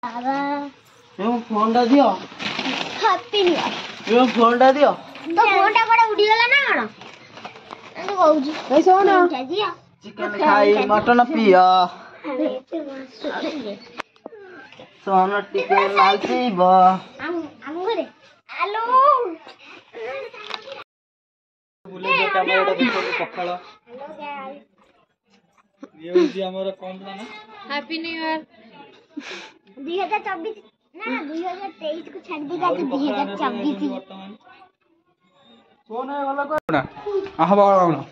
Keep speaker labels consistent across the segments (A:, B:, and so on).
A: बाबा
B: phone टा दियो
A: happy new year
B: यो phone टा दियो
A: तो फोन टा कोडा उडी गला ना कोन तो कहूजी
B: ए सोना
A: दियो
B: चिकन खाई मटन पिया सोना टिके नाचीब
A: हम घरे हेलो
B: बुले जो कैमरा देखो पखाल
A: हेलो गाइस
B: ये होजी हमर कोन ना
A: हैप्पी न्यू ईयर 2024 ना 2023 को छाड़ दी गई 2024
B: सोना वाला को ना आहा बाबा ना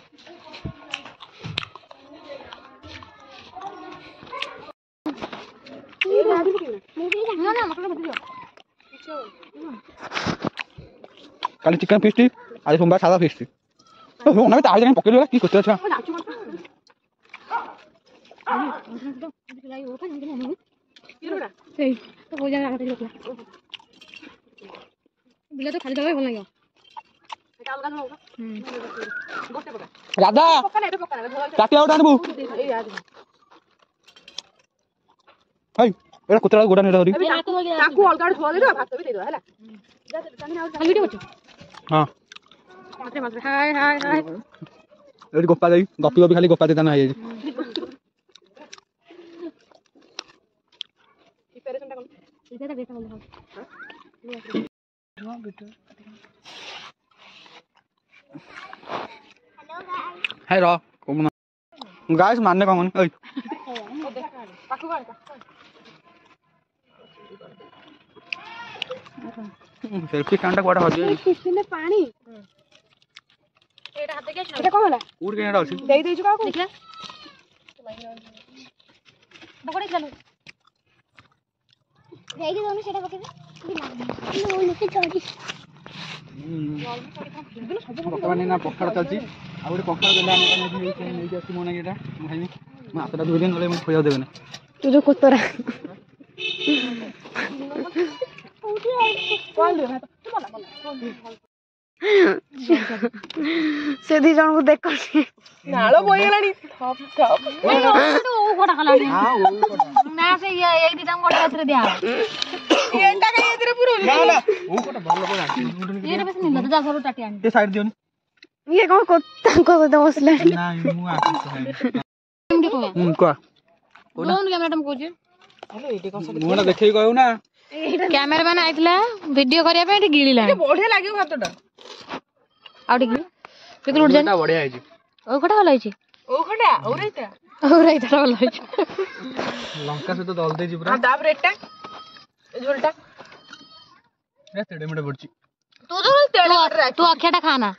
B: कल चिकन फिश आज सोमवार सादा फिश ओना में ताजा पकड़ लेला की करते अच्छा
C: सही तो हो जाएगा आगे लोग बिल्ला तो खाली दवाई बोल नहीं এটা আলগা দাও গোটে পকা
B: राधा
C: পকা না এটা পকা না
B: কাটি আউট আনবু
C: এই আজ
B: হাই এরা কোতরা গোডা নেড়া হরি
C: চাকু অলগা ধোয়া দে ভাত তো দেই দাও হলা খালি ভিডিও করছো
B: हां
C: মাত্রে মাত্রে হাই হাই হাই
B: এটি গোপা যাই গপি খালি গোপা দেতা না হই
C: প্রিপারেশনটা কোন এটা বেটা বল
A: हेलो गाइस
B: हाय रो कोमना गाइस मानने कौन ओय
C: পাকু গাড়
B: सेल्फी कांटा कोडा हजे
C: কিসনে পানি এটা হাতে গেছ এটা কোন হলা
B: উড় কেনেডা আছে
C: দেই দেইছো কাকু দেখিয়া বকড়ে গেল
A: দেই দি দোনো সেটা পকেবে নো লোকে চড়ি
B: ବର୍ତ୍ତମାନ ନା ପଖାଳ ଚାଲିଛି ଆଉ ଗୋଟେ ପଖାଳ ଦେଲେ ଆମେ ନେଇକି ଆସିବୁ ମନେ ଏଇଟା ଖାଇବି ମୁଁ ହାତଟା ଧୋଇ ଦେବି ନହେଲେ ମୁଁ ଖୋଇବାକୁ ଦେବେନି
C: ତୁ ଯୋଉ କୋତରା ସେ ଦି ଜଣକୁ ଦେଖଛି ନାଳ ବୋଇଗଲାଣି ଠପ ଠପ ଓ କୋଟା କଲାଣି ନା ସେ ଏଇ ଦିଟା ଗୋଟେ ଏଥିରେ ଦିଆ ଏଟା କାଇଁ ଏଥିରେ ପୁରୋନି
B: ନା ନା ଓ କୋଟା ଭଲ କୋଟା
C: ଏରେ ବେଶ ନିଲା ତ ଯାସରୁ ଟାଟି ଆଣି
B: ଏ ସାଇଡ ଦିଅନି
C: ଇଏ କଣ ତାଙ୍କ ସହିତ ବସିଲାଣି
B: ନା ମୁଁ ଆସି
C: ଏମତି କହ
B: କୋଆ
C: ଡୋନ୍ କ୍ୟାମେରା ଟା କହୁଛି
B: ମୁଁ ନା ଦେଖେଇ କହିବୁ ନା
C: କ୍ୟାମେରା ମ୍ୟାନ ଆଇଥିଲା ଭିଡିଓ କରିବା ପାଇଁ ଏଠି ଗିଳିଲାଣି ବଢିଆ ଲାଗିବ ଭାତଟା ଆଉ ଟିକେ କେତେ ଉଡ
B: ଟା ବଢିଆ ହେଇଛି
C: ଓ ଖଟା ଭଲ ହେଇଛି ଓ ଖଟା ଓରେଇଟା ଭଲ ହେଇଛି
B: ଲଙ୍କା ସହିତ ଦଲ ଦେଇଛି ପୁରା
C: ତାପରେ ଏଟା ଏ ଝୋଲଟା
B: ଏ ତେଡେ মেডে ପଡଛି
C: ତୁ ଅଖିଆଟା ଖାନା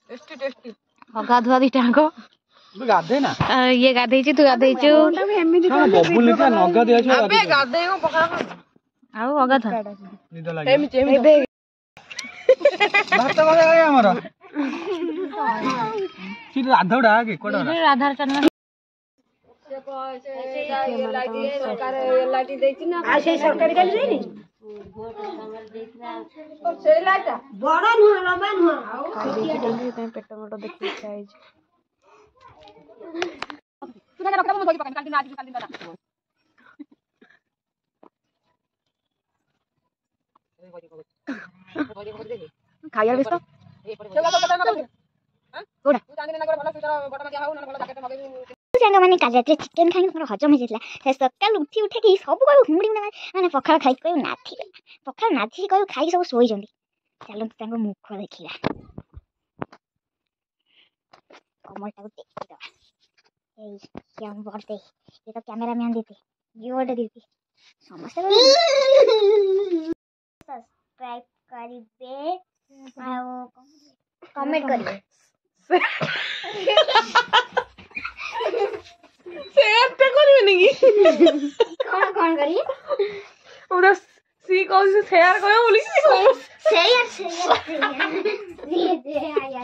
C: ଟେଷ୍ଟି ଗାଧୁଆ ଦିଟାଙ୍କ
B: ଗାଧେ ନା
C: ଇଏ ଗାଧେଇଛି ତୁ ଗାଧେଇଛୁ
B: ବବୁଲ ଟା ନଗା ଦିଆଛୁ
C: ଆବେ ଗାଧେଇ କଣ ପଖାଳ ଆଉ ଅଗାଧା
B: ନିଦ ଲାଗେ ଭାତ କଣ ଲାଗେ ଆମର କି ରାଧାଉଡା କି କୋଡା
C: ରାଧାର ଚାନ ସରକାରୀ ଗାଲି ଦେଇନି ସେଇ ଲାଇଟା ବଡ ନୁହଁ ଲମ୍ବା ନୁହଁ ପେଟ ମୋଟ ଦେଖି ଇଚ୍ଛା ହେଇଛି ଖାଇବା ବ୍ୟସ୍ତ
A: सांग माने काल रात चिकन खाई मोर हजम हो जातला से सकाल उठी के सब को हुमडी माने पखाल खाई कोई नाथि पखाल नाथि कोई खाई सब सोई जंदी चलो तांको मुख देखिला कमलटा को देखि दवा ए क्या बोलते ये तो कैमरा मैन देते ये ऑर्डर देती समस्त सब्सक्राइब करिबे आओ कमेंट करिबे
C: शेयर टे करबे नेकी
A: कौन करी
C: पूरा सी कौन से शेयर कयो बोली
A: शेयर ये दे आया